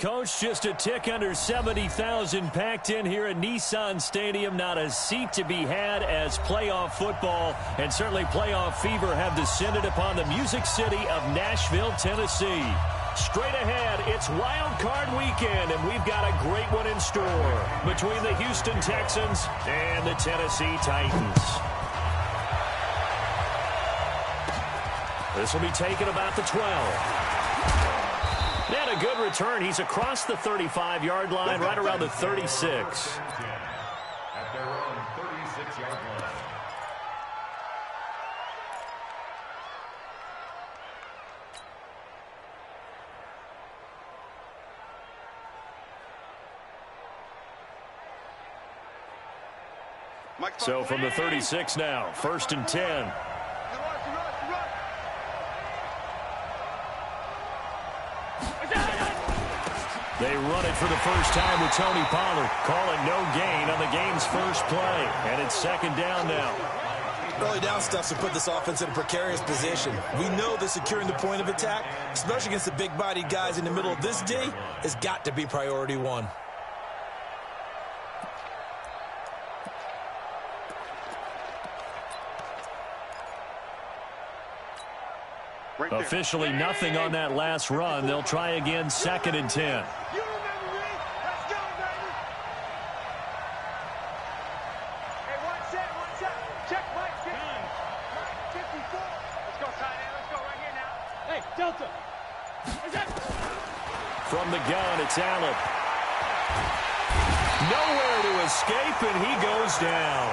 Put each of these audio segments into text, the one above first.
Coach, just a tick under 70,000 packed in here at Nissan Stadium. Not a seat to be had as playoff football and certainly playoff fever have descended upon the Music City of Nashville, Tennessee. Straight ahead, it's Wild Card Weekend, and we've got a great one in store between the Houston Texans and the Tennessee Titans. This will be taken about the 12. And a good return. He's across the 35-yard line, right around the 36. At their own 36-yard line. So from the 36 now, 1st and 10. They run it for the first time with Tony Pollard. Calling no gain on the game's first play. And it's 2nd down now. Early down stuff to put this offense in a precarious position. We know that securing the point of attack, especially against the big-bodied guys in the middle of this D, has got to be priority one. Officially nothing on that last run. They'll try again, 2nd and 10. From the gun, it's Allen. Nowhere to escape, and he goes down.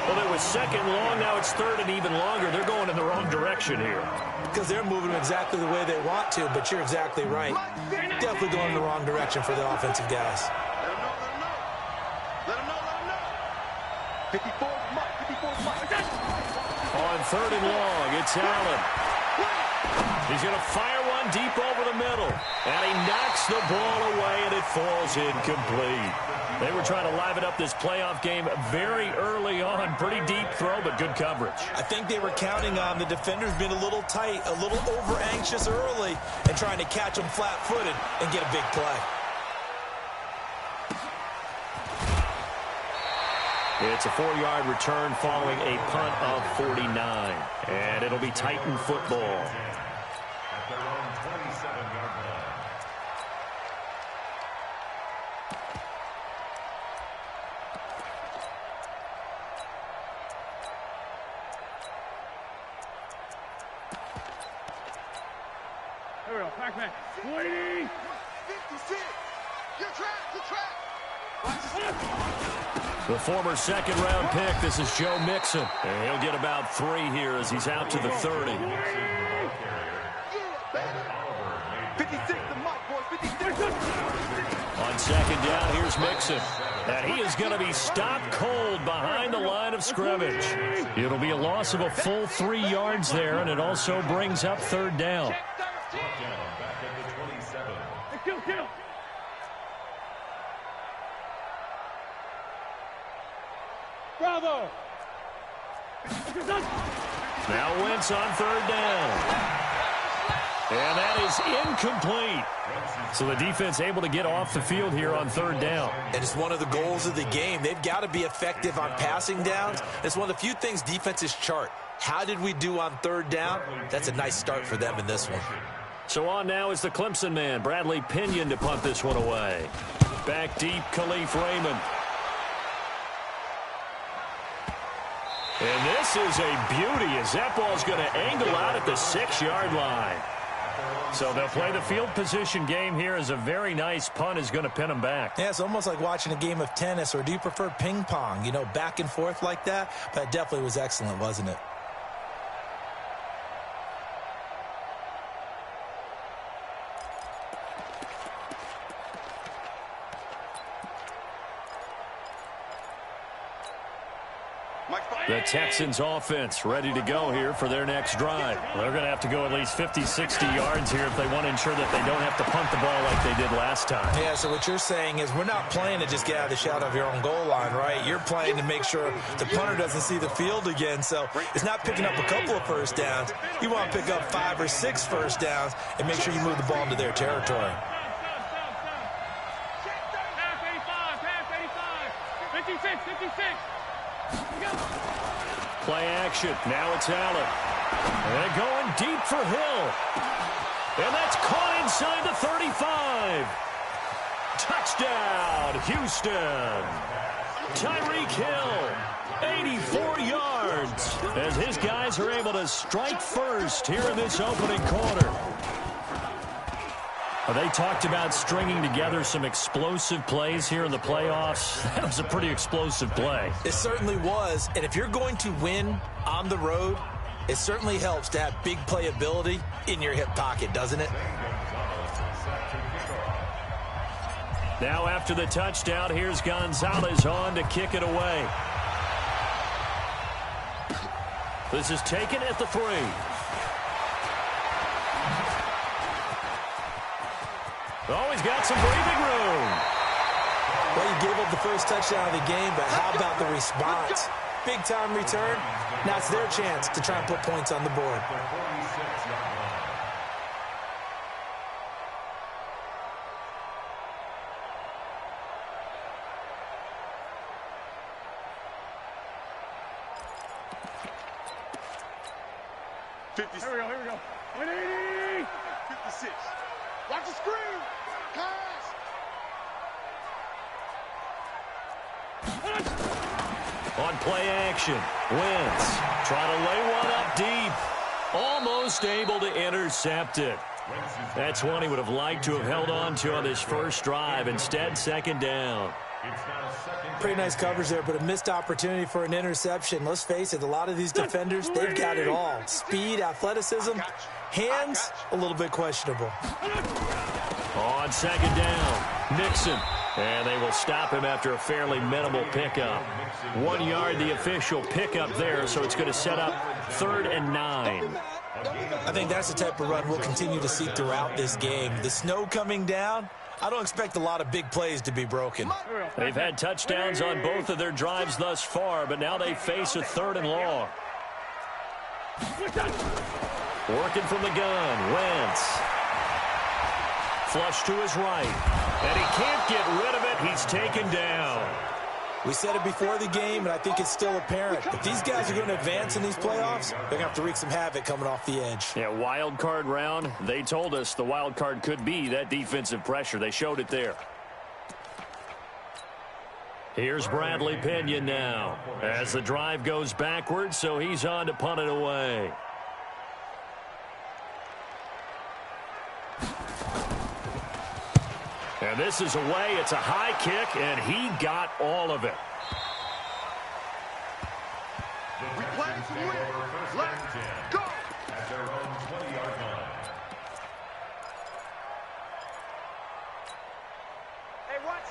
Well, it was 2nd long. Now it's 3rd and even longer. They're going in the wrong direction here. Because they're moving exactly the way they want to, but you're exactly right. Definitely going in the wrong direction for the offensive guys. Let them know. 54, Mike. On 3rd and long, it's Allen. He's going to fire one deep over the middle. And he knocks the ball away, and it falls incomplete. They were trying to liven up this playoff game very early on. Pretty deep throw, but good coverage. I think they were counting on the defenders being a little tight, a little over-anxious early, and trying to catch them flat-footed and get a big play. It's a 4-yard return following a punt of 49. And it'll be Titan football. At their own 27-yard line. Here we go, Pac-Man. 20. 56. Your track. The former 2nd-round pick, this is Joe Mixon. And he'll get about 3 here as he's out to the 30. 56 to Mike, boy. 56. On 2nd down, here's Mixon. And he is going to be stopped cold behind the line of scrimmage. It'll be a loss of a full 3 yards there, and it also brings up 3rd down. Back at the 27. Kill. Bravo! Now Wentz on 3rd down. And that is incomplete. So the defense able to get off the field here on 3rd down. And it's one of the goals of the game. They've got to be effective on passing downs. It's one of the few things defenses chart. How did we do on 3rd down? That's a nice start for them in this one. So on now is the Clemson man, Bradley Pinion, to punt this one away. Back deep, Khalif Raymond. And this is a beauty as that ball's going to angle out at the 6-yard line. So they'll play the field position game here as a very nice punt is going to pin them back. Yeah, it's almost like watching a game of tennis, or do you prefer ping pong? You know, back and forth like that? But it definitely was excellent, wasn't it? The Texans offense ready to go here for their next drive. They're going to have to go at least 50, 60 yards here if they want to ensure that they don't have to punt the ball like they did last time. Yeah, so what you're saying is we're not playing to just get out of the shadow of your own goal line, right? You're playing to make sure the punter doesn't see the field again. So it's not picking up a couple of first downs. You want to pick up 5 or 6 first downs and make sure you move the ball into their territory. 56, 56. Play action. Now it's Allen. And they're going deep for Hill. And that's caught inside the 35. Touchdown, Houston. Tyreek Hill, 84 yards, as his guys are able to strike first here in this opening quarter. They talked about stringing together some explosive plays here in the playoffs. That was a pretty explosive play. It certainly was, and if you're going to win on the road, it certainly helps to have big playability in your hip pocket, doesn't it? Now after the touchdown, here's Gonzalez on to kick it away. This is taken at the 3. Oh, he's got some breathing room. Well, you gave up the first touchdown of the game, but how about the response? Big-time return. Now it's their chance to try and put points on the board. Here we go. 180. 56. Watch the screen. Pass. On play action, Wentz trying to lay one up deep. Almost able to intercept it. That's one he would have liked to have held on to on this first drive. Instead, second down. Pretty nice coverage there, but a missed opportunity for an interception. Let's face it, a lot of these defenders, they've got it all. Speed, athleticism, hands, a little bit questionable. On second down, Nixon. And they will stop him after a fairly minimal pickup. 1 yard, the official pickup there, so it's going to set up 3rd and 9. I think that's the type of run we'll continue to see throughout this game. The snow coming down, I don't expect a lot of big plays to be broken. They've had touchdowns on both of their drives thus far, but now they face a 3rd and long. Working from the gun, Wentz. Flush to his right, and he can't get rid of it. He's taken down. We said it before the game, and I think it's still apparent. If these guys are going to advance in these playoffs, they're going to have to wreak some havoc coming off the edge. Yeah, wild card round. They told us the wild card could be that defensive pressure. They showed it there. Here's Bradley Pinion now as the drive goes backwards, so he's on to punt it away. And this is away. It's a high kick, and he got all of it. We play to win. Let's go. At their own 20-yard line.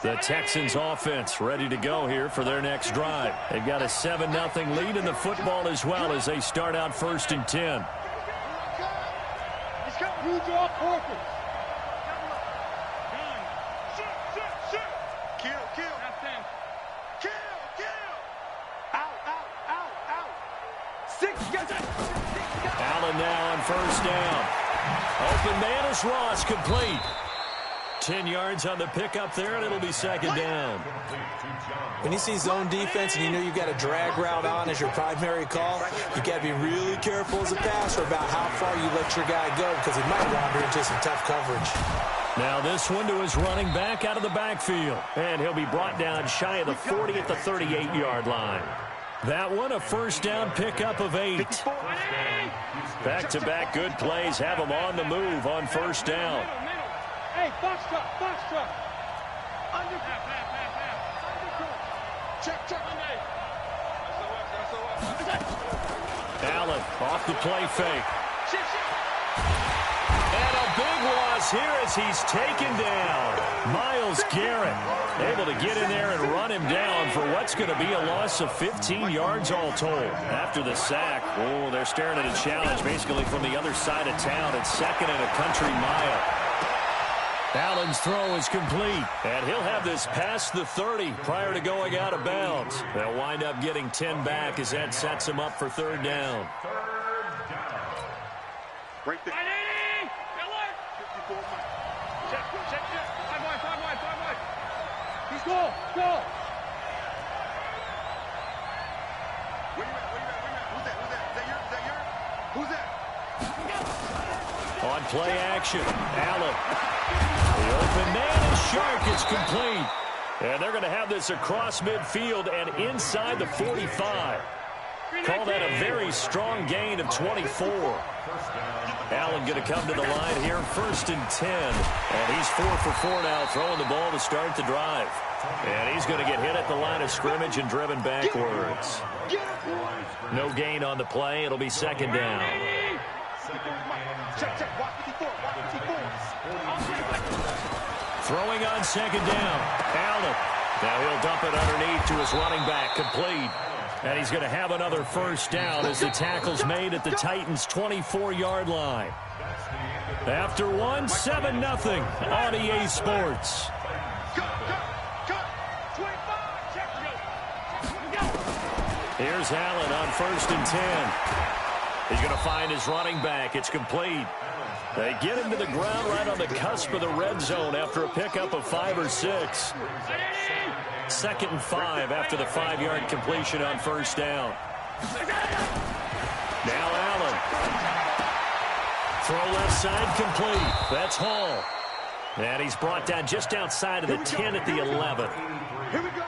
The Texans offense ready to go here for their next drive. They've got a 7-0 lead in the football as well as they start out 1st and 10. You draw corpus. Allen now on 1st down. Open man is Ross, complete. 10 yards on the pickup there, and it'll be 2nd down. When you see zone defense and you know you've got a drag route on as your primary call, you've got to be really careful as a passer about how far you let your guy go because he might wander into some tough coverage. Now this one to his running back out of the backfield. And he'll be brought down shy of the 40 at the 38-yard line. That one, a 1st down pickup of 8. Back-to-back good plays have him on the move on 1st down. Hey, box truck. Under. Check. Allen off the play fake. And a big loss here as he's taken down. Myles Garrett able to get in there and run him down for what's going to be a loss of 15 yards all told. After the sack, they're staring at a challenge basically from the other side of town. It's 2nd and a country mile. Allen's throw is complete, and he'll have this past the 30 prior to going out of bounds. They'll wind up getting 10 back as that sets him up for 3rd down. Right there. 54. Check. 5 wide. He's go. play action. Allen. The open man is Shark. It's complete. And they're going to have this across midfield and inside the 45. Call that a very strong gain of 24. Allen going to come to the line here, 1st and 10. And he's 4 for 4 now, throwing the ball to start the drive. And he's going to get hit at the line of scrimmage and driven backwards. No gain on the play. It'll be 2nd down. Throwing on 2nd down. Allen. Now he'll dump it underneath to his running back. Complete. And he's going to have another 1st down as the tackle's made at the Titans' 24-yard line. After one, 7-0 on EA Sports. Here's Allen on 1st and 10. He's going to find his running back. It's complete. They get him to the ground right on the cusp of the red zone after a pickup of 5 or 6. 2nd and 5 after the 5-yard completion on 1st down. Now Allen. Throw left side complete. That's Hall. And he's brought down just outside of the 10 at the 11. Here we go.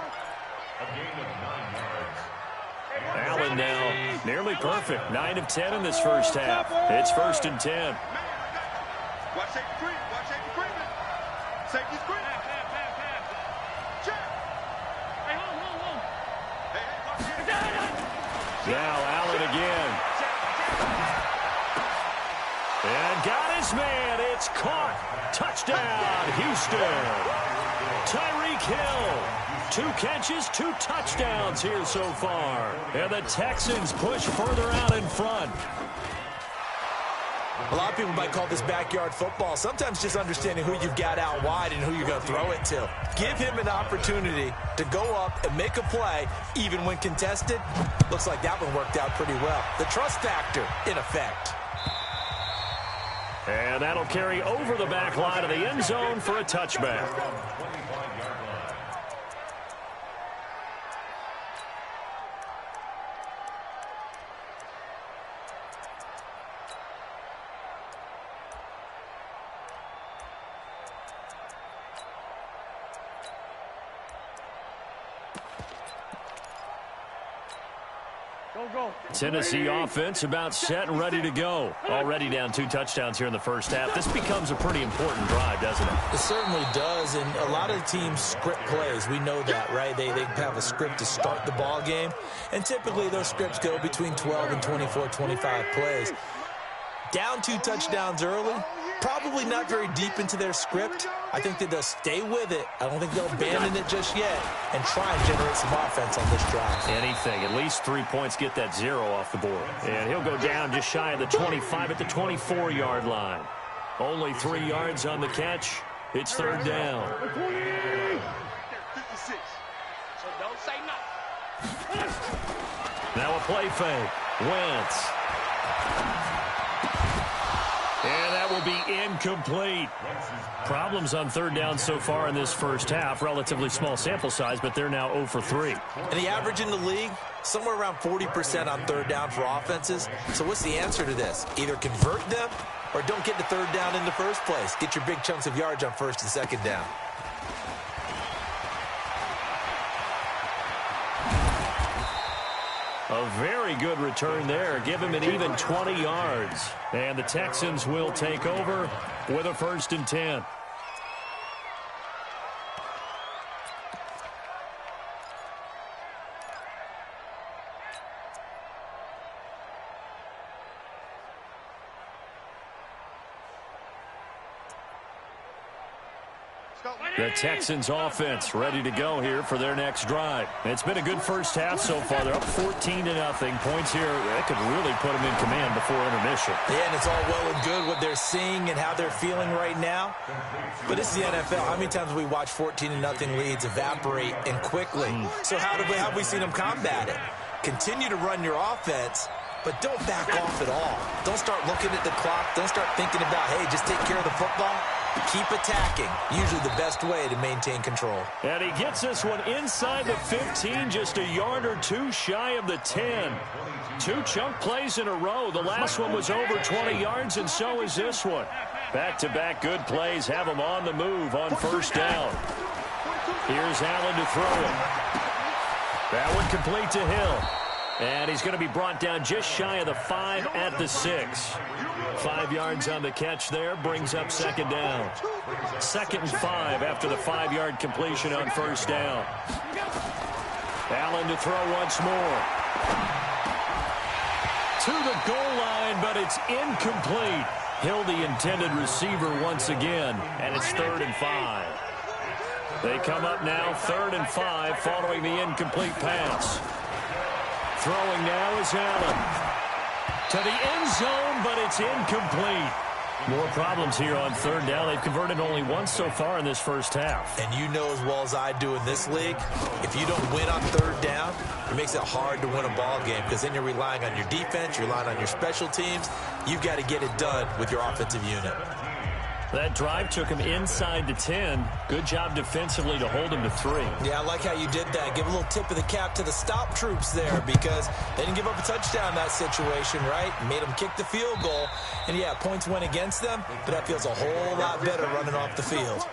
Allen now nearly perfect. 9 of 10 in this first half. It's 1st and 10. Watch safety screen. Watch safety screen. Safety screen. Check. Hey, hold. Now Allen again. And got his man. It's caught. Touchdown, Houston. Tyreek Hill. 2 catches, 2 touchdowns here so far. And the Texans push further out in front. A lot of people might call this backyard football. Sometimes just understanding who you've got out wide and who you're going to throw it to. Give him an opportunity to go up and make a play, even when contested. Looks like that one worked out pretty well. The trust factor in effect. And that'll carry over the back line of the end zone for a touchback. Tennessee offense about set and ready to go. Already down 2 touchdowns here in the first half. This becomes a pretty important drive, doesn't it? It certainly does, and a lot of teams script plays. We know that, right? They have a script to start the ball game, and typically those scripts go between 12 and 24, 25 plays. Down 2 touchdowns early, probably not very deep into their script. I think that they'll stay with it. I don't think they'll abandon it just yet and try and generate some offense on this drive. Anything. At least 3 points, get that 0 off the board. And he'll go down just shy of the 25 at the 24-yard line. Only 3 yards on the catch. It's 3rd down. 56. So don't say nothing. Now a play fake. Wentz. And that will be incomplete. Problems on 3rd down so far in this first half. Relatively small sample size, but they're now 0 for 3. And the average in the league, somewhere around 40% on 3rd down for offenses. So what's the answer to this? Either convert them or don't get to 3rd down in the first place. Get your big chunks of yards on 1st and 2nd down. A very good return there. Give him an even 20 yards. And the Texans will take over with a 1st and 10. The Texans offense ready to go here for their next drive. It's been a good first half so far. They're up 14-0. Points here, that could really put them in command before intermission. Yeah, and it's all well and good what they're seeing and how they're feeling right now. But it's the NFL. How many times have we watched 14-0 leads evaporate and quickly? So how have we seen them combat it? Continue to run your offense, but don't back off at all. Don't start looking at the clock. Don't start thinking about, hey, just take care of the football. Keep attacking. Usually the best way to maintain control. And he gets this one inside the 15, just a yard or 2 shy of the 10. 2 chunk plays in a row. The last one was over 20 yards, and so is this one. Back-to-back good plays have him on the move on first down. Here's Allen to throw it. That one complete to Hill. And he's going to be brought down just shy of the 5 at the 6. 5 yards on the catch there, brings up second down. 2nd and 5 after the 5-yard completion on first down. Allen to throw once more. To the goal line, but it's incomplete. Hill, the intended receiver once again, and it's 3rd and 5. They come up now 3rd and 5 following the incomplete pass. Throwing now is Allen. To the end zone, but it's incomplete. More problems here on 3rd down. They've converted only once so far in this first half. And you know as well as I do in this league, if you don't win on 3rd down, it makes it hard to win a ball game because then you're relying on your defense, you're relying on your special teams. You've got to get it done with your offensive unit. That drive took him inside the 10. Good job defensively to hold him to 3. Yeah, I like how you did that. Give a little tip of the cap to the stop troops there because they didn't give up a touchdown in that situation, right? Made them kick the field goal. And, yeah, points went against them, but that feels a whole lot better running off the field.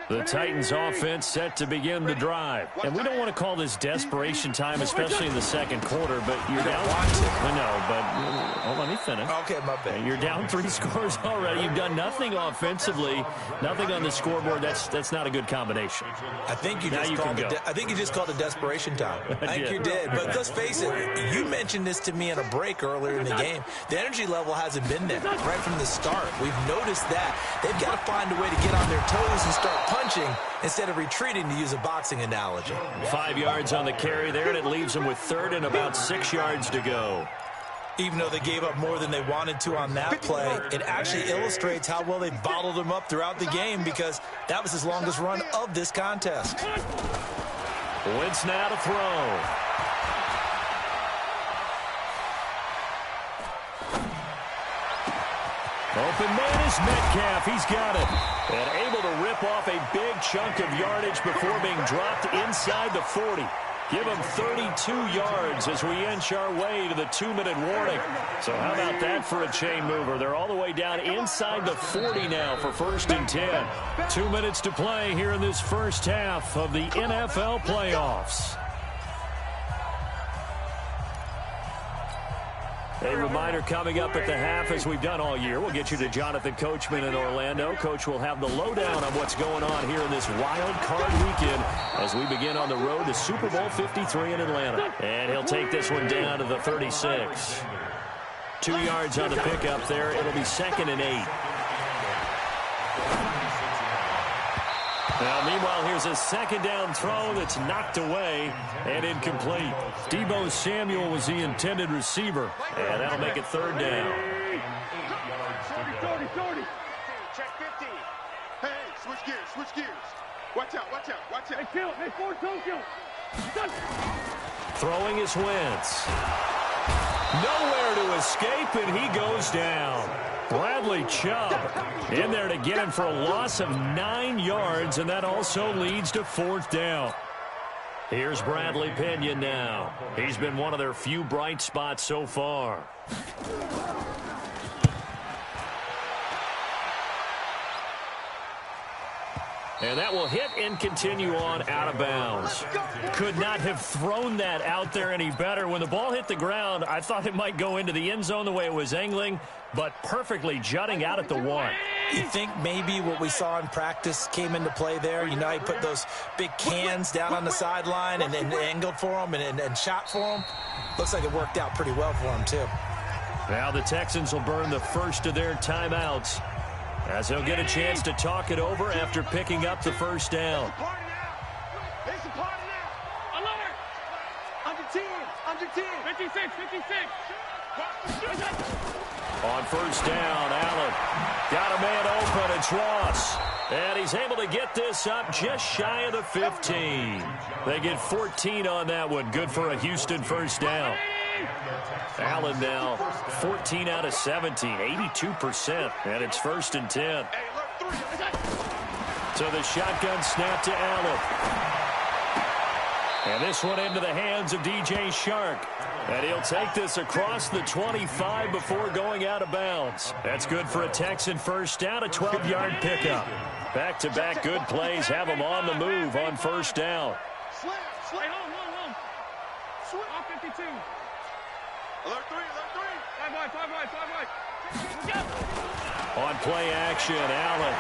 The Titans offense set to begin the drive. And we don't want to call this desperation time, especially in the second quarter, but you're down. I know, but let me finish. Okay, my bad. You're down 3 scores already. You've done nothing offensively, nothing on the scoreboard. That's not a good combination. I think you just called it desperation time. I think you did. But let's face it, you mentioned this to me in a break earlier in the game. The energy level hasn't been there right from the start. We've noticed that. They've got to find a way to get on their toes and start punching instead of retreating, to use a boxing analogy. 5 yards on the carry there, and it leaves them with 3rd and about 6 yards to go. Even though they gave up more than they wanted to on that play, it actually illustrates how well they bottled them up throughout the game because that was his longest run of this contest. Wentz now to throw. Open man is Metcalf. He's got it. And able to rip off a big chunk of yardage before being dropped inside the 40. Give him 32 yards as we inch our way to the 2-minute warning. So how about that for a chain mover? They're all the way down inside the 40 now for 1st and 10. 2 minutes to play here in this first half of the NFL playoffs. A reminder coming up at the half, as we've done all year. We'll get you to Jonathan Coachman in Orlando. Coach will have the lowdown on what's going on here in this wild card weekend as we begin on the road to Super Bowl 53 in Atlanta. And he'll take this one down to the 36. 2 yards on the pickup there. It'll be 2nd and 8. Now, meanwhile, here's a 2nd down throw that's knocked away and incomplete. Deebo Samuel was the intended receiver, and that'll make it 3rd down. Check 50. Hey, switch gears. Watch out. Hey, Ford, Tokyo. Throwing is Wentz. Nowhere to escape, and he goes down. Bradley Chubb in there to get him for a loss of 9 yards, and that also leads to 4th down. Here's Bradley Pinion now. He's been one of their few bright spots so far. And that will hit and continue on out of bounds. Could not have thrown that out there any better. When the ball hit the ground, I thought it might go into the end zone the way it was angling, but perfectly jutting out at the 1. You think maybe what we saw in practice came into play there? You know, he put those big cans down on the sideline and then angled for him and shot for him. Looks like it worked out pretty well for him, too. Now the Texans will burn the first of their timeouts, as he'll get a chance to talk it over after picking up the 1st down. It's a party now. Alert! Under 10. 56. On 1st down, Allen got a man open. It's Ross. And he's able to get this up just shy of the 15. They get 14 on that one. Good for a Houston 1st down. Allen now 14 out of 17, 82%, and it's 1st and 10. So the shotgun snap to Allen. And this one into the hands of DJ Shark. And he'll take this across the 25 before going out of bounds. That's good for a Texan first down, a 12-yard pickup. Back-to-back good plays have him on the move on first down. Slam. Swing. All 52. Alert 3. 5 wide. On play action, Allen.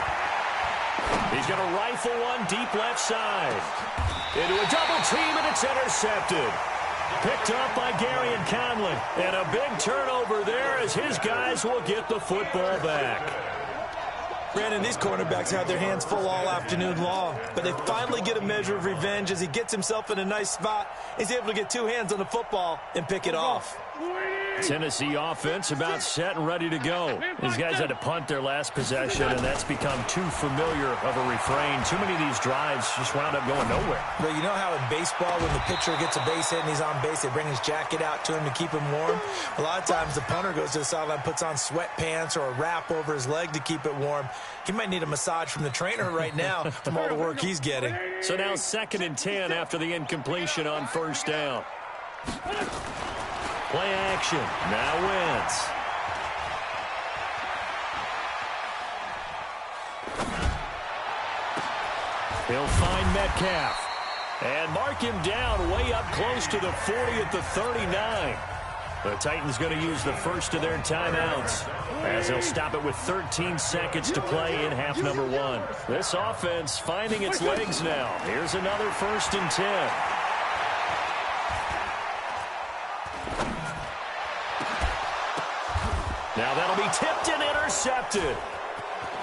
He's going to rifle one deep left side. Into a double team, and it's intercepted. Picked up by Gary and Conley. And a big turnover there as his guys will get the football back. Brandon, these cornerbacks had their hands full all afternoon long, but they finally get a measure of revenge as he gets himself in a nice spot. He's able to get two hands on the football and pick it off. Tennessee offense about set and ready to go. These guys had to punt their last possession, and that's become too familiar of a refrain. Too many of these drives just wound up going nowhere. But you know how in baseball, when the pitcher gets a base hit and he's on base, they bring his jacket out to him to keep him warm? A lot of times the punter goes to the sideline, puts on sweatpants or a wrap over his leg to keep it warm. He might need a massage from the trainer right now from all the work he's getting. So now 2nd and 10 after the incompletion on first down. Play action. Now Wentz. He'll find Metcalf. And mark him down way up close to the 40 at the 39. The Titans going to use the first of their timeouts as they'll stop it with 13 seconds to play in half number 1. This offense finding its legs now. Here's another 1st and 10. Now that'll be tipped and intercepted.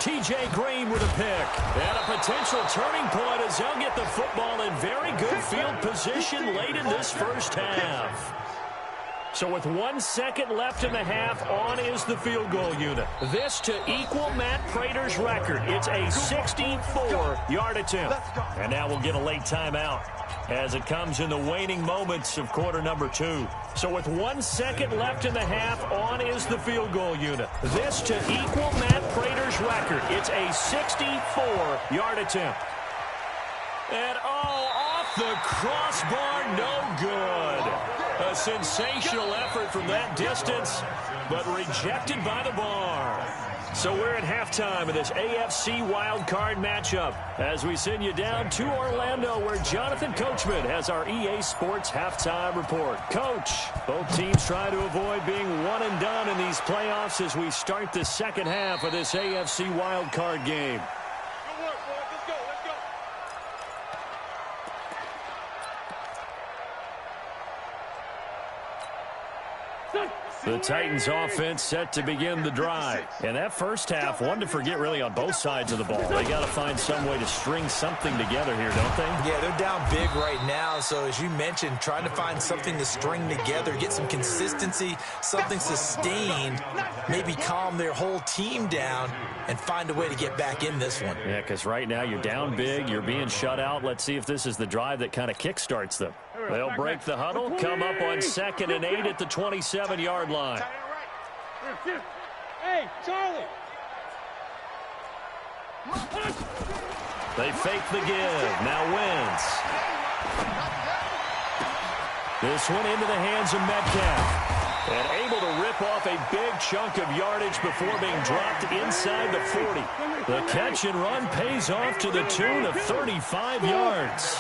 T.J. Green with a pick. And a potential turning point as they'll get the football in very good field position late in this first half. So with 1 second left in the half, on is the field goal unit. This to equal Matt Prater's record. It's a 64-yard attempt. And now we'll get a late timeout as it comes in the waning moments of quarter number 2. So with 1 second left in the half, on is the field goal unit. This to equal Matt Prater's record. It's a 64-yard attempt. And off the crossbar, no good. A sensational effort from that distance, but rejected by the bar. So we're at halftime of this AFC wildcard matchup as we send you down to Orlando where Jonathan Coachman has our EA Sports halftime report. Coach, both teams try to avoid being one and done in these playoffs as we start the second half of this AFC wildcard game. Good work, boys. Let's go. The Titans offense set to begin the drive. And that first half, one to forget really on both sides of the ball. They got to find some way to string something together here, don't they? Yeah, they're down big right now. So as you mentioned, trying to find something to string together, get some consistency, something sustained, maybe calm their whole team down and find a way to get back in this one. Yeah, because right now you're down big, you're being shut out. Let's see if this is the drive that kind of kickstarts them. They'll break the huddle, come up on 2nd and 8 at the 27-yard line. Hey, Charlie. They fake the give. Now Wentz. This one into the hands of Metcalf. And able to rip off a big chunk of yardage before being dropped inside the 40. The catch and run pays off to the tune of 35 yards.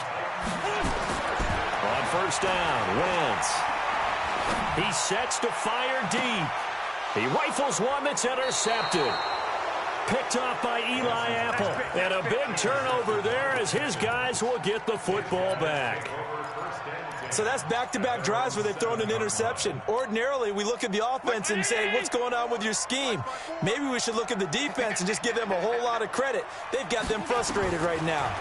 On first down, Wentz. He sets to fire deep. He rifles one that's intercepted. Picked off by Eli Apple. And a big turnover there as his guys will get the football back. So that's back-to-back drives where they've thrown an interception. Ordinarily, we look at the offense and say, what's going on with your scheme? Maybe we should look at the defense and just give them a whole lot of credit. They've got them frustrated right now.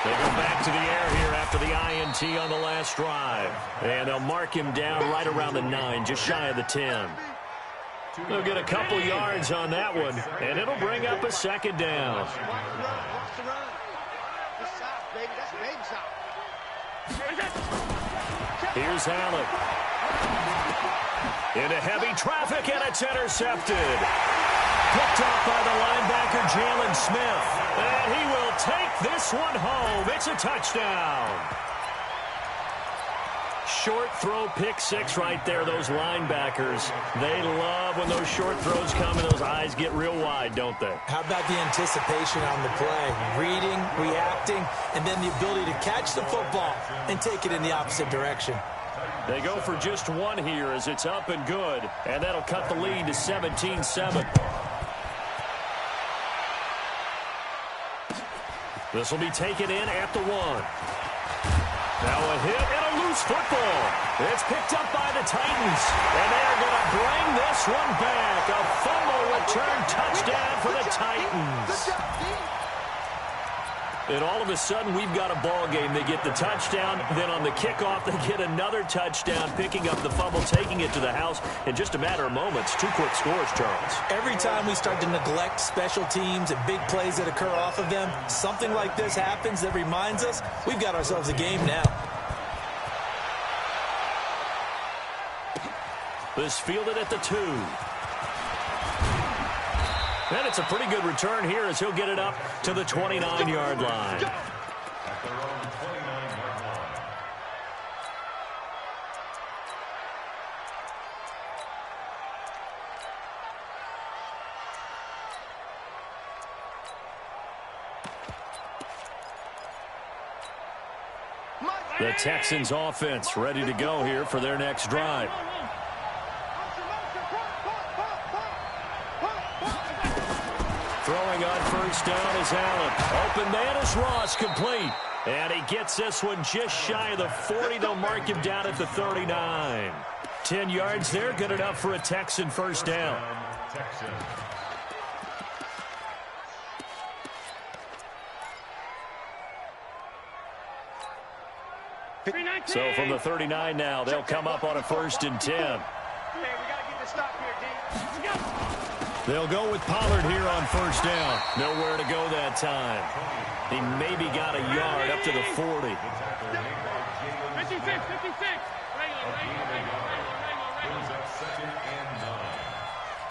They go back to the air here after the INT on the last drive. And they'll mark him down right around the 9, just shy of the 10. They'll get a couple yards on that one, and it'll bring up a second down. Here's Allen. Into heavy traffic, and it's intercepted. Picked off by the linebacker, Jalen Smith. And he will take this one home. It's a touchdown. short throw pick six right there, those linebackers. They love when those short throws come and those eyes get real wide, don't they? How about the anticipation on the play? Reading, reacting, and then the ability to catch the football and take it in the opposite direction. They go for just one here as it's up and good, and that'll cut the lead to 17-7. This will be taken in at the 1. Now a hit and a loose football. It's picked up by the Titans, and they're going to bring this one back. A fumble return touchdown for the Titans. And all of a sudden, we've got a ball game. They get the touchdown. Then on the kickoff, they get another touchdown, picking up the fumble, taking it to the house in just a matter of moments. 2 quick scores, Charles. Every time we start to neglect special teams and big plays that occur off of them, something like this happens that reminds us we've got ourselves a game now. This fielded at the 2. And it's a pretty good return here as he'll get it up to the 29-yard line. At their own 29-yard line. The Texans offense ready to go here for their next drive. Throwing on first down is Allen. Open man is Ross, complete. And he gets this one just shy of the 40. They'll mark him down at the 39. 10 yards there, good enough for a Texan first down. Texans. So from the 39 now, they'll come up on a 1st and 10. Hey, we got to get the stop here, D. They'll go with Pollard here on first down. Nowhere to go that time. He maybe got a yard up to the 40. 56, 56. Brings up 2nd and 9.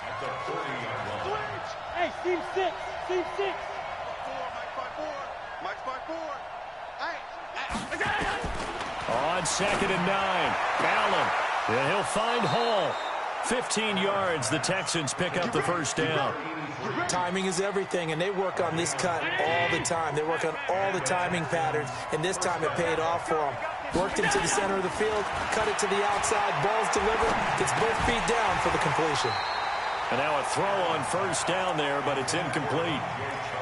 At the 40-yard line. Hey, Steve 6. Steve 6. Mike's by 4. Hey. On 2nd and 9, Allen. And he'll find Hall. 15 yards, the Texans pick up the first down. Timing is everything, and they work on this cut all the time. They work on all the timing patterns, and this time it paid off for them. Worked into the center of the field, cut it to the outside, ball's delivered, gets both feet down for the completion. And now a throw on first down there, but it's incomplete.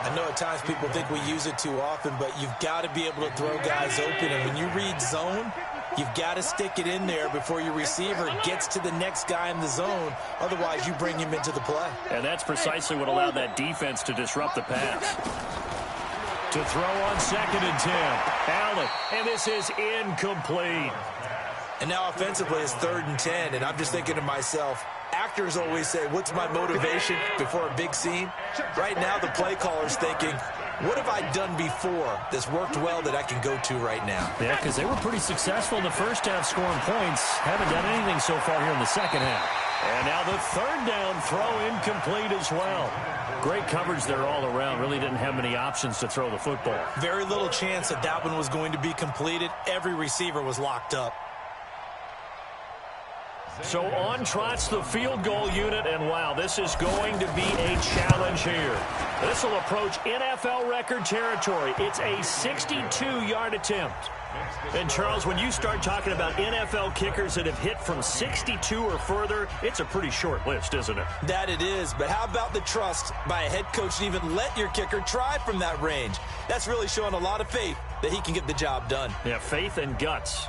I know at times people think we use it too often, but you've got to be able to throw guys open, and when you read zone, you've got to stick it in there before your receiver gets to the next guy in the zone. Otherwise, you bring him into the play. And that's precisely what allowed that defense to disrupt the pass. To throw on 2nd and 10. Allen, and this is incomplete. And now offensively, it's 3rd and 10, and I'm just thinking to myself, actors always say, what's my motivation before a big scene? Right now, the play caller's thinking, what have I done before that's worked well that I can go to right now? Yeah, because they were pretty successful in the first half scoring points. Haven't done anything so far here in the second half. And now the 3rd down throw incomplete as well. Great coverage there all around. Really didn't have many options to throw the football. Very little chance that that one was going to be completed. Every receiver was locked up. So on trots the field goal unit, and wow, this is going to be a challenge here. This will approach NFL record territory. It's a 62-yard attempt. And Charles, when you start talking about NFL kickers that have hit from 62 or further, it's a pretty short list, isn't it? That it is, but how about the trust by a head coach to even let your kicker try from that range? That's really showing a lot of faith that he can get the job done. Yeah, faith and guts.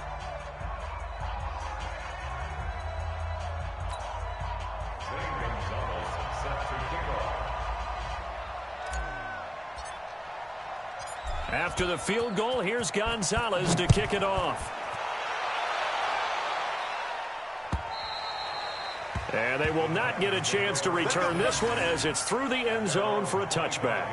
After the field goal, here's Gonzalez to kick it off. And they will not get a chance to return this one as it's through the end zone for a touchback.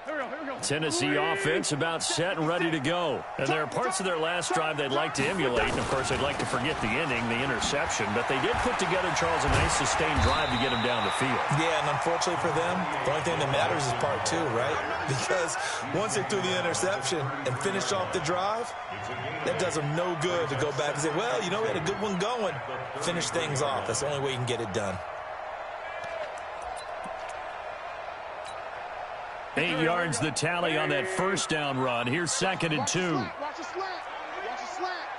Here we go. Tennessee offense about set and ready to go. And there are parts of their last drive they'd like to emulate. And, of course, they'd like to forget the ending, the interception. But they did put together, Charles, a nice sustained drive to get them down the field. Yeah, and unfortunately for them, the only thing that matters is part two, right? Because once they threw the interception and finished off the drive, that does them no good to go back and say, well, you know, we had a good one going. Finish things off. That's the only way you can get it done. 8 yards the tally on that first down run. Here's 2nd and 2. Watch the slant. Watch the slant.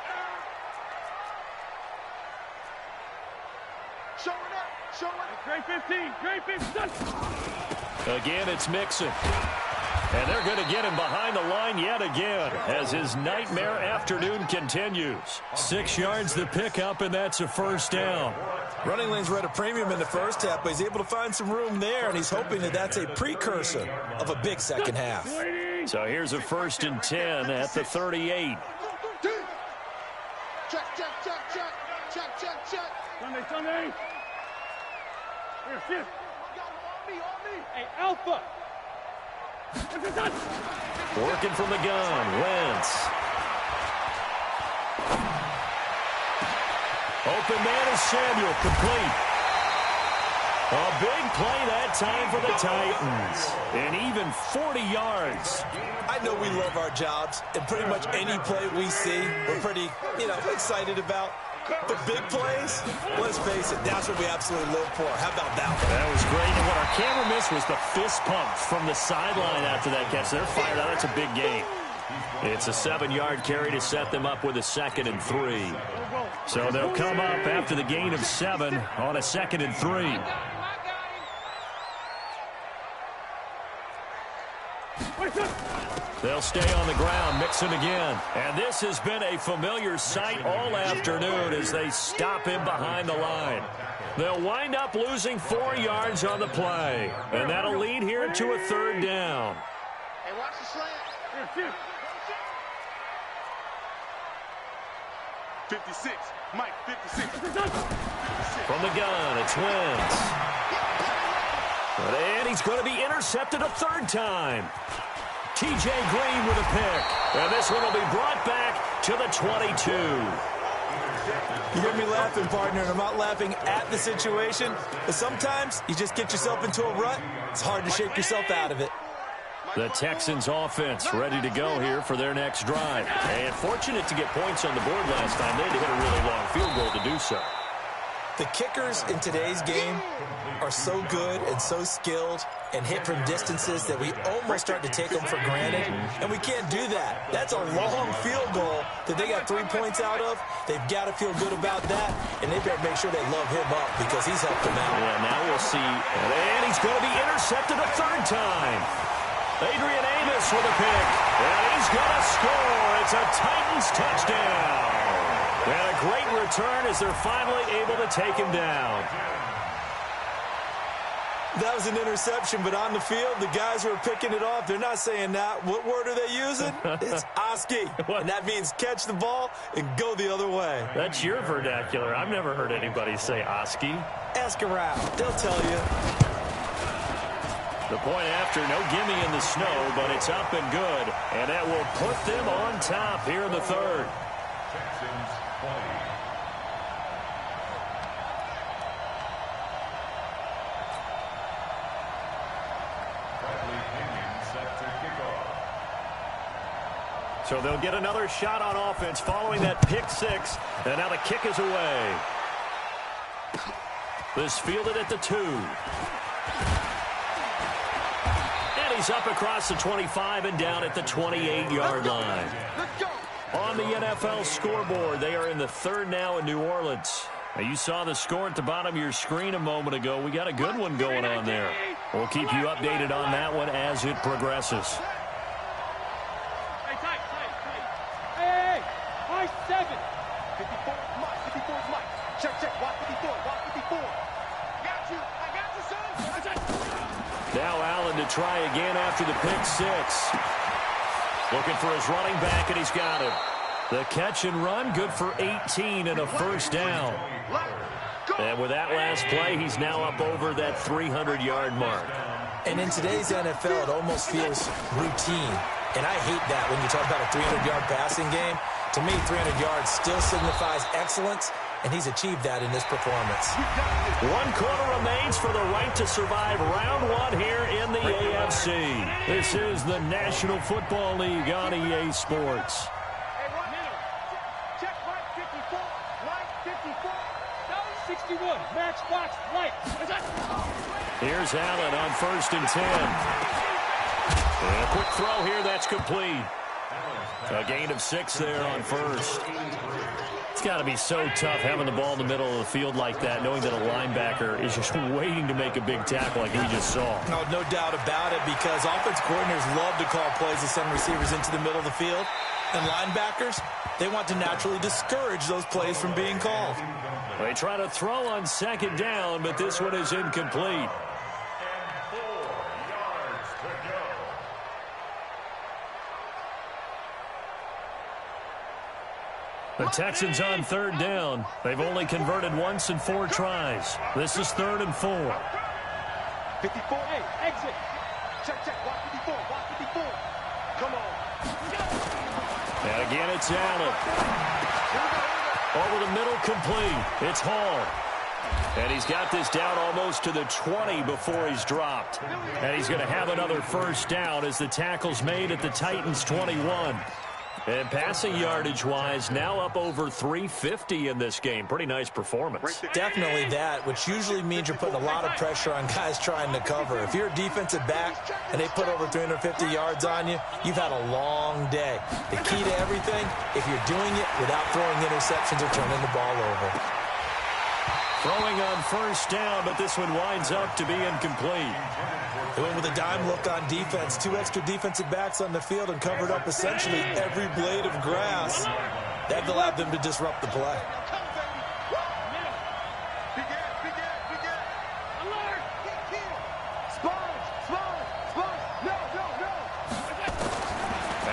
Showing up. Showing up. Great 15. Great 15. Again, it's Mixon. And they're going to get him behind the line yet again as his nightmare afternoon continues. 6 yards the pickup, and that's a first down. Running lanes were at a premium in the first half, but he's able to find some room there, and he's hoping that that's a precursor of a big second half. So here's a 1st and 10 at the 38. Check, check, check, check. Check, check, check. Sunday. Here, shift. On me. Hey, Alpha. Working from the gun, Wentz. Open man is Samuel, complete. A big play that time for the Titans. And even 40 yards. I know we love our jobs, and pretty much any play we see, we're pretty, excited about. But big plays, let's face it, that's what we absolutely live for. How about that one? That was great. And what our camera missed was the fist pump from the sideline after that catch. They're fired out. That's a big gain. It's a 7-yard carry to set them up with a 2nd and 3. So they'll come up after the gain of 7 on a 2nd and 3. They'll stay on the ground, Mixon again. And this has been a familiar sight all afternoon as they stop him behind the line. They'll wind up losing 4 yards on the play. And that'll lead here to a 3rd down. Hey, watch the slant. Here, 56. Mike, 56. From the gun, it's Wentz. And he's going to be intercepted a 3rd time. T.J. Green with a pick. And this one will be brought back to the 22. You hear me laughing, partner, and I'm not laughing at the situation. But sometimes you just get yourself into a rut. It's hard to shake yourself out of it. The Texans offense ready to go here for their next drive. And fortunate to get points on the board last time. They had to hit a really long field goal to do so. The kickers in today's game are so good and so skilled and hit from distances that we almost start to take them for granted. And we can't do that. That's a long field goal that they got 3 points out of. They've got to feel good about that, and they better make sure they love him up because he's helped them out. Yeah, now we'll see. And he's going to be intercepted a 3rd time. Adrian Amos with a pick. And he's going to score. It's a Titans touchdown. And a great return as they're finally able to take him down. That was an interception, but on the field, the guys who are picking it off, they're not saying that. What word are they using? It's Oski, and that means catch the ball and go the other way. That's your vernacular. I've never heard anybody say Oski. Ask around. They'll tell you. The point after, no gimme in the snow, but it's up and good. And that will put them on top here in the 3rd. Texans 20. So they'll get another shot on offense following that pick 6. And now the kick is away. This fielded at the 2. And he's up across the 25 and down at the 28-yard line. On the NFL scoreboard, they are in the 3rd now in New Orleans. Now, you saw the score at the bottom of your screen a moment ago. We got a good one going on there. We'll keep you updated on that one as it progresses. Hey, high 7. 54, Mike. 54 is Mike. Check, check. Watch 54. Watch 54. Got you. I got you, son. Now Allen to try again after the pick 6. Looking for his running back, and he's got him. The catch and run, good for 18 and a 1st down. And with that last play, he's now up over that 300-yard mark. And in today's NFL, it almost feels routine. And I hate that when you talk about a 300-yard passing game. To me, 300 yards still signifies excellence, and he's achieved that in this performance. 1 quarter remains for the right to survive round 1 here in the AFC. This is the National Football League on EA Sports. Check right 54. Right 54. 61. Match box right. Here's Allen on 1st and 10. And a quick throw here, that's complete. A gain of 6 there on 1st. It's got to be so tough having the ball in the middle of the field like that, knowing that a linebacker is just waiting to make a big tackle like we just saw. No doubt about it, because offense coordinators love to call plays to send receivers into the middle of the field. And linebackers, they want to naturally discourage those plays from being called. They try to throw on 2nd down, but this one is incomplete. The Texans on 3rd down. They've only converted once in 4 tries. This is 3rd and 4. 54. Hey, exit. Check. Watch 54. Watch 54. Come on. And again, it's Allen. Over the middle, complete. It's Hall. And he's got this down almost to the 20 before he's dropped. And he's going to have another 1st down as the tackle's made at the Titans' 21. And passing yardage-wise, now up over 350 in this game. Pretty nice performance. Definitely that, which usually means you're putting a lot of pressure on guys trying to cover. If you're a defensive back and they put over 350 yards on you, you've had a long day. The key to everything, if you're doing it without throwing interceptions or turning the ball over. Throwing on 1st down, but this one winds up to be incomplete. They went with a dime look on defense. 2 extra defensive backs on the field and covered up essentially every blade of grass. That allowed them to disrupt the play.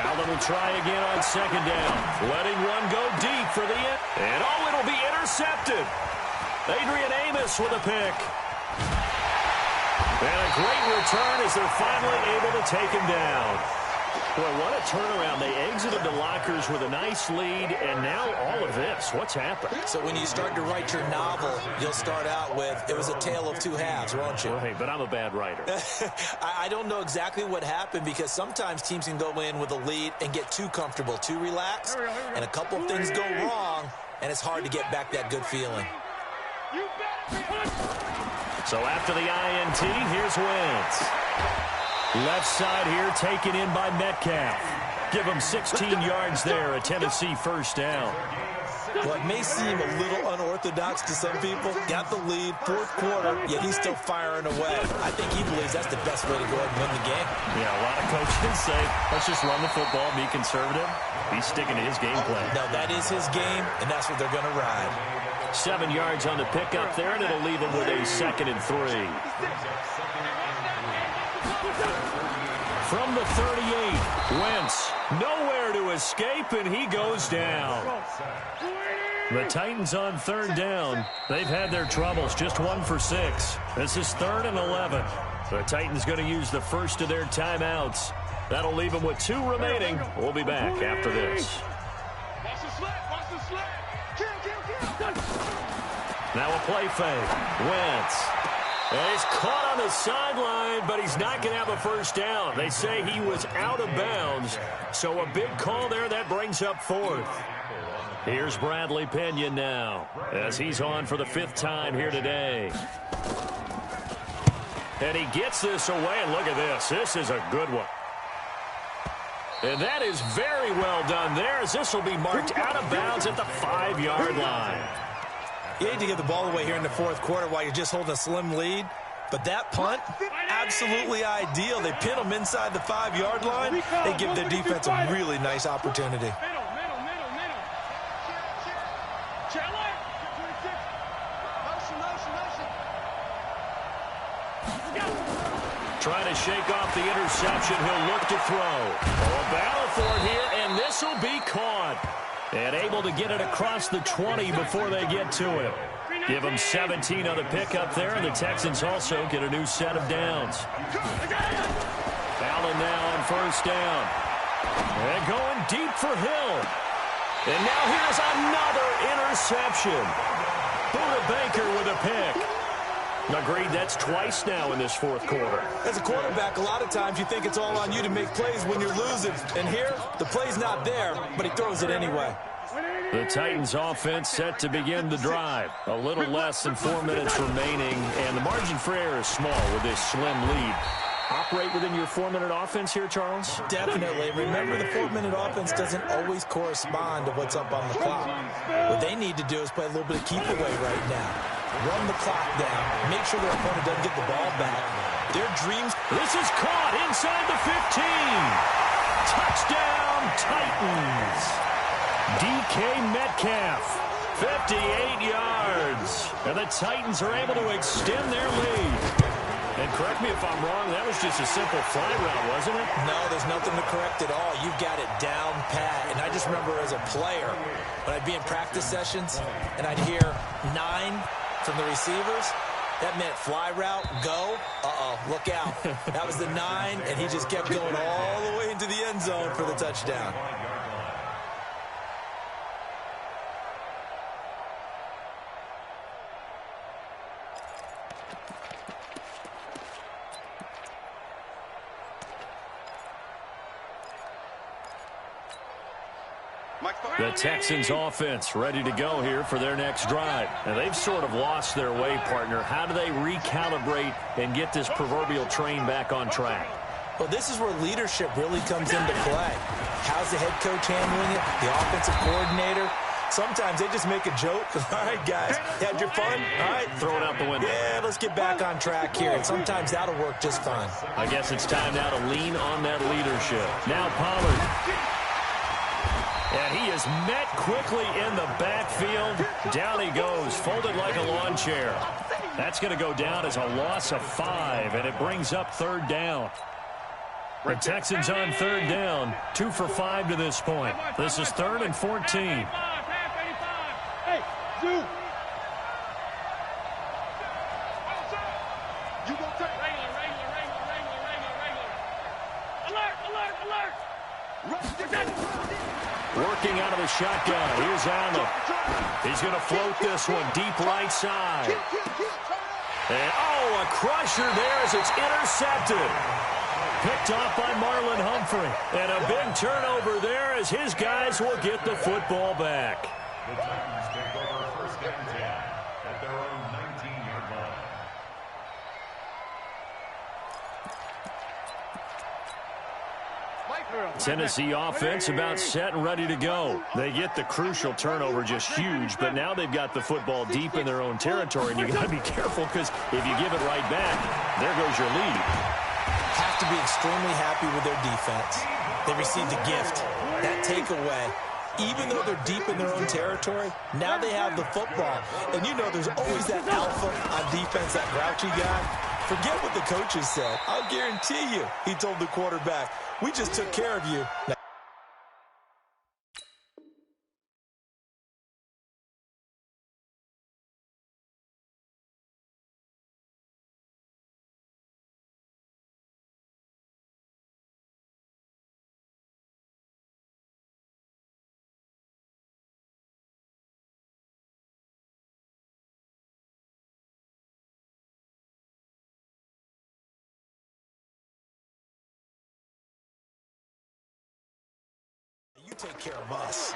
Allen will try again on 2nd down. Letting one go deep for the end. And it'll be intercepted. Adrian Amos with a pick. And a great return as they're finally able to take him down. Boy, what a turnaround. They exited the lockers with a nice lead, and now all of this. What's happened? So when you start to write your novel, you'll start out with, it was a tale of 2 halves, won't you? Well, hey, but I'm a bad writer. I don't know exactly what happened, because sometimes teams can go in with a lead and get too comfortable, too relaxed, and a couple of things go wrong, and it's hard to get back that good feeling. So after the INT, here's Wentz. Left side here taken in by Metcalf. Give him 16 yards there, a Tennessee 1st down. Well, it may seem a little unorthodox to some people. Got the lead, 4th quarter, yet he's still firing away. I think he believes that's the best way to go ahead and win the game. Yeah, a lot of coaches say, let's just run the football, be conservative. He's sticking to his game plan. No, that is his game, and that's what they're going to ride. 7 yards on the pickup there, and it'll leave him with a 2nd and 3. From the 38, Wentz, nowhere to escape, and he goes down. The Titans on 3rd down. They've had their troubles, just 1 for 6. This is 3rd and 11. The Titans going to use the first of their timeouts. That'll leave them with 2 remaining. We'll be back after this. Watch the slap. Watch the slap. Kill. Now a play fake. Wentz. And he's caught on the sideline, but he's not going to have a 1st down. They say he was out of bounds, so a big call there that brings up 4th. Here's Bradley Pinion now, as he's on for the 5th time here today. And he gets this away, and look at this. This is a good one. And that is very well done there, as this will be marked out of bounds at the 5-yard line. You hate to give the ball away here in the 4th quarter while you're just holding a slim lead, but that punt, absolutely ideal. They pin them inside the 5-yard line. They give their defense a really nice opportunity. Middle. Trying to shake off the interception. He'll look to throw. A battle for it here, and this will be caught. And able to get it across the 20 before they get to it. Give them 17 on the pickup there, and the Texans also get a new set of downs. Allen now on first down. And going deep for Hill. And now here's another interception. Buda Baker with a pick. Agreed, that's twice now in this fourth quarter. As a quarterback, a lot of times you think it's all on you to make plays when you're losing. And here, the play's not there, but he throws it anyway. The Titans offense set to begin the drive. A little less than 4 minutes remaining, and the margin for error is small with this slim lead. Operate within your 4-minute offense here, Charles? Definitely. Remember, the 4-minute offense doesn't always correspond to what's up on the clock. What they need to do is play a little bit of keep away right now. Run the clock down. Make sure their opponent doesn't get the ball back. Their dreams. This is caught inside the 15. Touchdown, Titans. DK Metcalf, 58 yards. And the Titans are able to extend their lead. And correct me if I'm wrong, that was just a simple fly route, wasn't it? No, there's nothing to correct at all. You've got it down pat. And I just remember as a player, when I'd be in practice sessions, and I'd hear 9 from the receivers, that meant fly route, go, look out. That was the 9, and he just kept going all the way into the end zone for the touchdown. The Texans offense ready to go here for their next drive. And they've sort of lost their way, partner. How do they recalibrate and get this proverbial train back on track? Well, this is where leadership really comes into play. How's the head coach handling it? The offensive coordinator? Sometimes they just make a joke. All right, guys, had your fun? All right, throw it out the window. Yeah, let's get back on track here. And sometimes that'll work just fine. I guess it's time now to lean on that leadership. Now Pollard. And he is met quickly in the backfield. Down he goes, folded like a lawn chair. That's going to go down as a loss of 5, and it brings up third down. The Texans on third down, 2 for 5 to this point. This is 3rd and 14. Hey, Zoo. You gonna take regular. Working out of the shotgun. Here's Allen. He's going to float this one deep right side. And, a crusher there as it's intercepted. Picked off by Marlon Humphrey. And a big turnover there as his guys will get the football back. The Titans take over first and 10 at their own 19-yard line. Tennessee offense about set and ready to go. They get the crucial turnover, just huge, but now they've got the football deep in their own territory, and you got to be careful because if you give it right back, there goes your lead. Have to be extremely happy with their defense. They received a gift. That takeaway, even though they're deep in their own territory, now they have the football. And you know there's always that alpha on defense, that grouchy guy. Forget what the coaches said. I'll guarantee you, he told the quarterback, we just took care of you. You take care of us.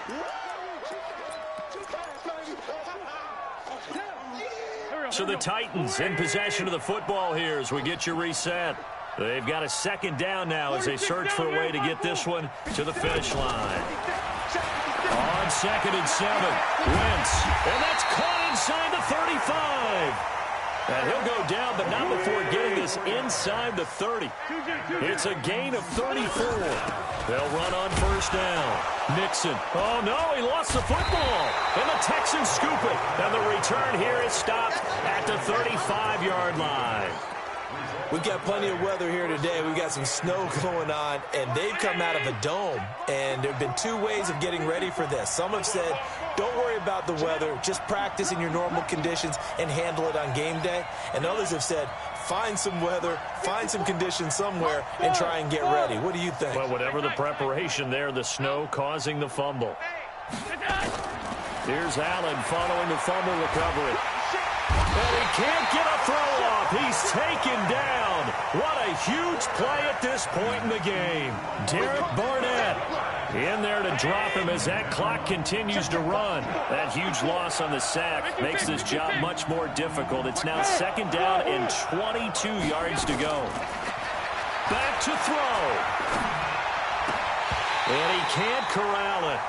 So the Titans in possession of the football here as we get you reset. They've got a second down now as they search for a way to get this one to the finish line. On 2nd and 7, Wentz. And that's caught inside the 35. And he'll go down, but not before getting this inside the 30. It's a gain of 34. They'll run on first down. Mixon. Oh, no, he lost the football. And the Texans scoop it. And the return here is stopped at the 35-yard line. We've got plenty of weather here today. We've got some snow going on, and they've come out of a dome. And there have been two ways of getting ready for this. Some have said, don't worry about the weather. Just practice in your normal conditions and handle it on game day. And others have said, find some weather, find some conditions somewhere, and try and get ready. What do you think? Well, whatever the preparation there, the snow causing the fumble. Here's Allen following the fumble recovery. And he can't get a throw off. He's taken down. What a huge play at this point in the game. Derek Barnett in there to drop him as that clock continues to run. That huge loss on the sack makes this job much more difficult. It's now second down and 22 yards to go. Back to throw. And he can't corral it.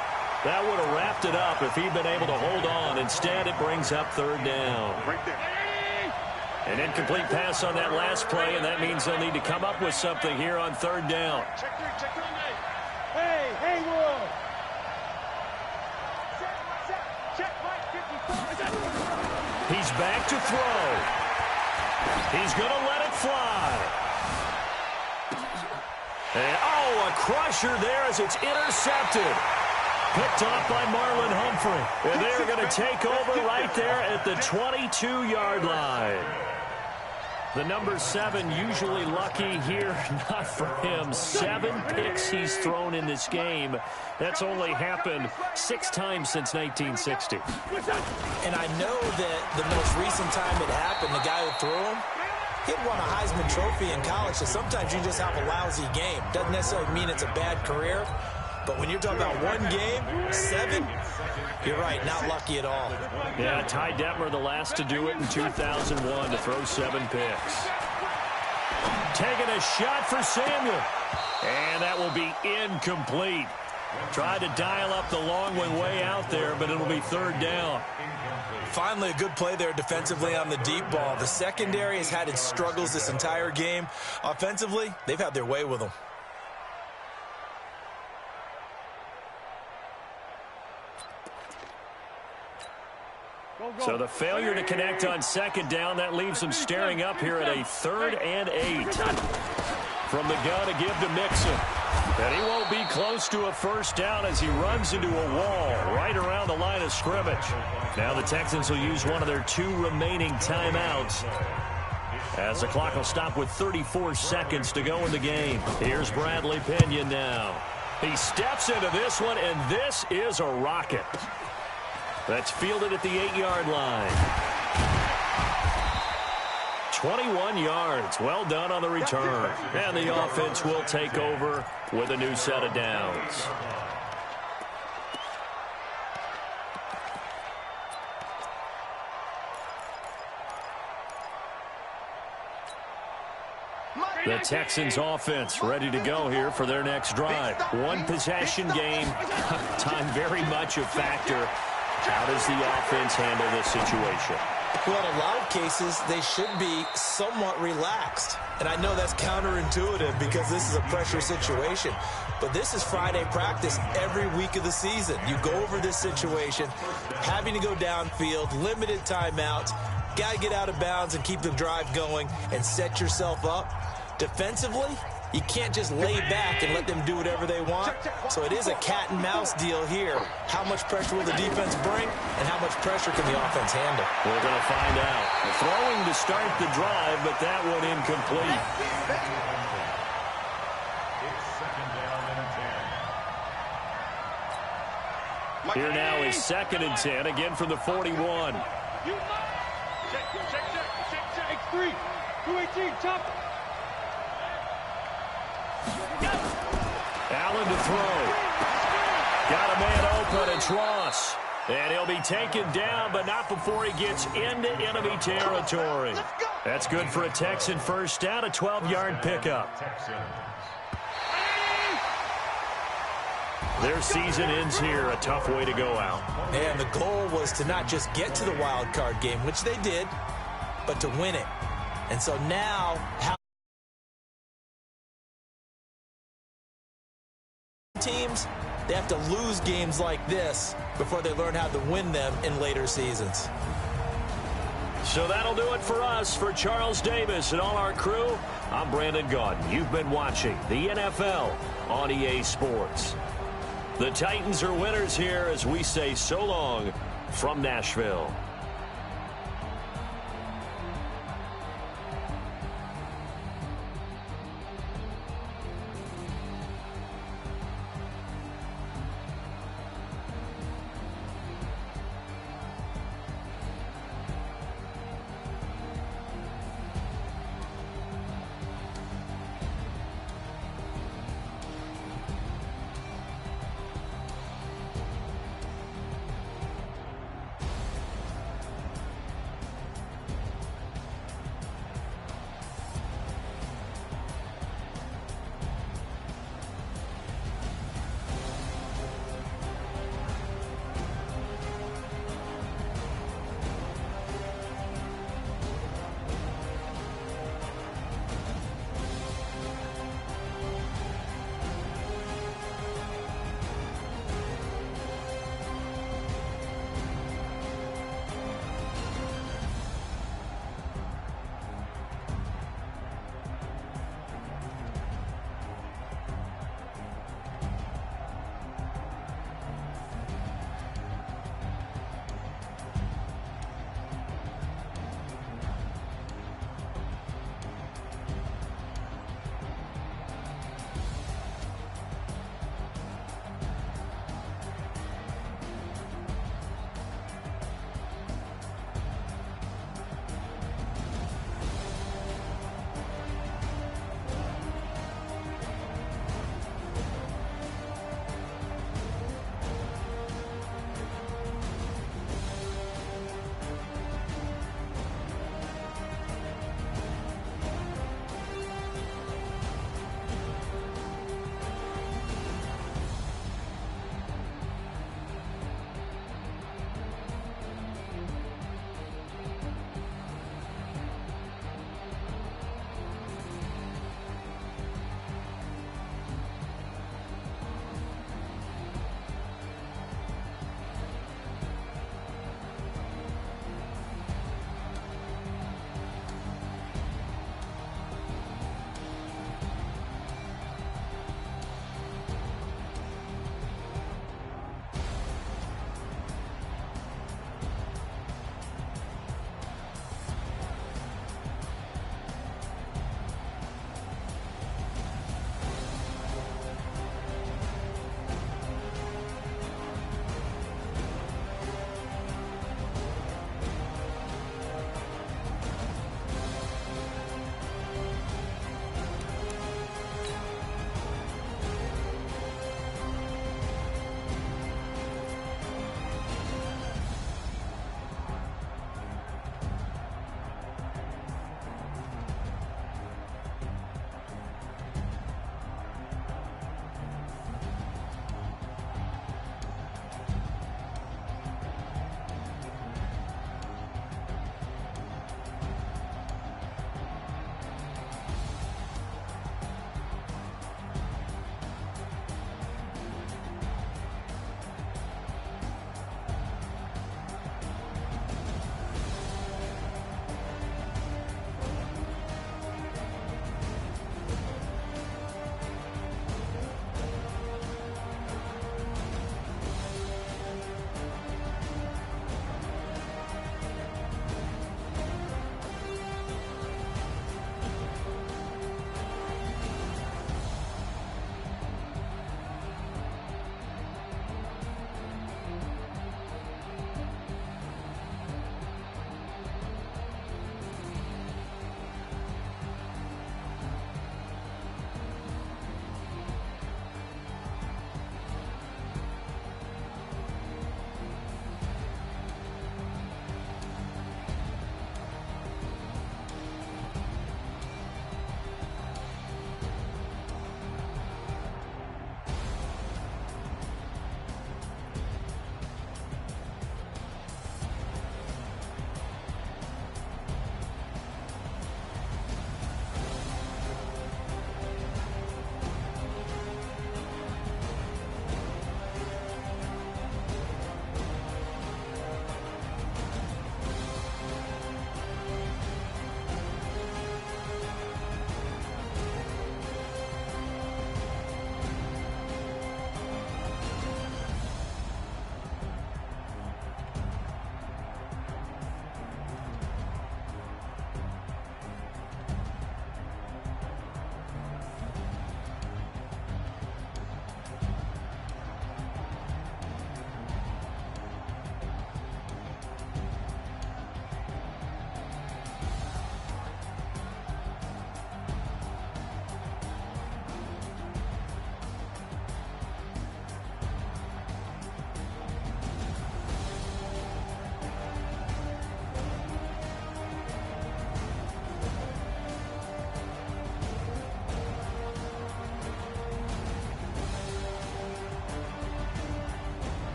That would have wrapped it up if he'd been able to hold on. Instead, it brings up third down. An incomplete pass on that last play, and that means they'll need to come up with something here on third down. Hey, Haywood! He's back to throw. He's going to let it fly. And, a crusher there as it's intercepted. Picked off by Marlon Humphrey. And they're going to take over right there at the 22-yard line. The number 7 usually lucky here. Not for him. 7 picks he's thrown in this game. That's only happened 6 times since 1960. And I know that the most recent time it happened, the guy who threw him, he'd won a Heisman Trophy in college, so sometimes you just have a lousy game. Doesn't necessarily mean it's a bad career. But when you're talking about one game, 7, you're right, not lucky at all. Yeah, Ty Detmer, the last to do it in 2001, to throw 7 picks. Taking a shot for Samuel. And that will be incomplete. Tried to dial up the long one way out there, but it'll be third down. Finally, a good play there defensively on the deep ball. The secondary has had its struggles this entire game. Offensively, they've had their way with them. So the failure to connect on second down, that leaves them staring up here at a 3rd and 8. From the gun to give to Mixon. And he won't be close to a first down as he runs into a wall right around the line of scrimmage. Now the Texans will use one of their 2 remaining timeouts, as the clock will stop with 34 seconds to go in the game. Here's Bradley Pinion now. He steps into this one, and this is a rocket. That's fielded at the 8-yard line. 21 yards. Well done on the return. And the offense will take over with a new set of downs. The Texans offense ready to go here for their next drive. One possession game. Time very much a factor. How does the offense handle this situation? Well, in a lot of cases, they should be somewhat relaxed. And I know that's counterintuitive because this is a pressure situation. But this is Friday practice every week of the season. You go over this situation, having to go downfield, limited timeouts, got to get out of bounds and keep the drive going and set yourself up. Defensively, you can't just lay back and let them do whatever they want. So it is a cat and mouse deal here. How much pressure will the defense bring, and how much pressure can the offense handle? We're going to find out. Throwing to start the drive, but that one incomplete. It's 2nd down and 10. Here now is 2nd and 10, again from the 41. Check. 3, 218, chop. Allen to throw. Got a man open. It's Ross. And he'll be taken down, but not before he gets into enemy territory. That's good for a Texan first down, a 12-yard pickup. Their season ends here. A tough way to go out. And the goal was to not just get to the wild card game, which they did, but to win it. And so now, how teams, they have to lose games like this before they learn how to win them in later seasons. So that'll do it for us. For Charles Davis and all our crew, I'm Brandon Gaudin. You've been watching the NFL on EA Sports. The Titans are winners here as we say so long from Nashville.